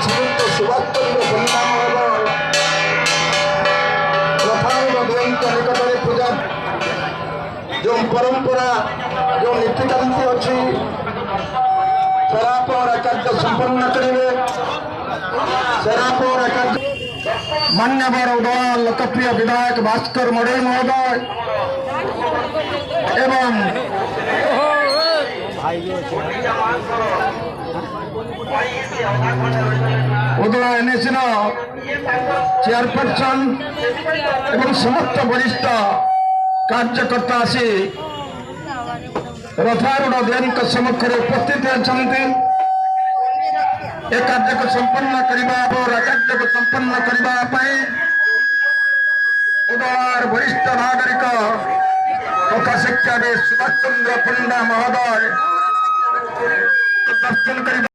श्रीयुक्त सुभाष चंद्र पण्डा महोदय रथारूढ़ निकट में पूजा जो परंपरा जो नीतिकांति अच्छी सेराप और कार्य संपन्न करेंगे सेराप और कार्य मान्यवर उदय लोकप्रिय विधायक भास्कर मडई महोदय एवं उदय एनएसी चेयरपर्सन एवं समस्त वरिष्ठ कार्यकर्ता आसी रथारूढ़ देन सम्मुख उपस्थित अच्छा ए कार्य को संपन्न करने और कार्य को संपन्न करने उदार वरिष्ठ नागरिक तथा शिक्षा सुभाष चंद्र पण्डा महोदय दर्शन कर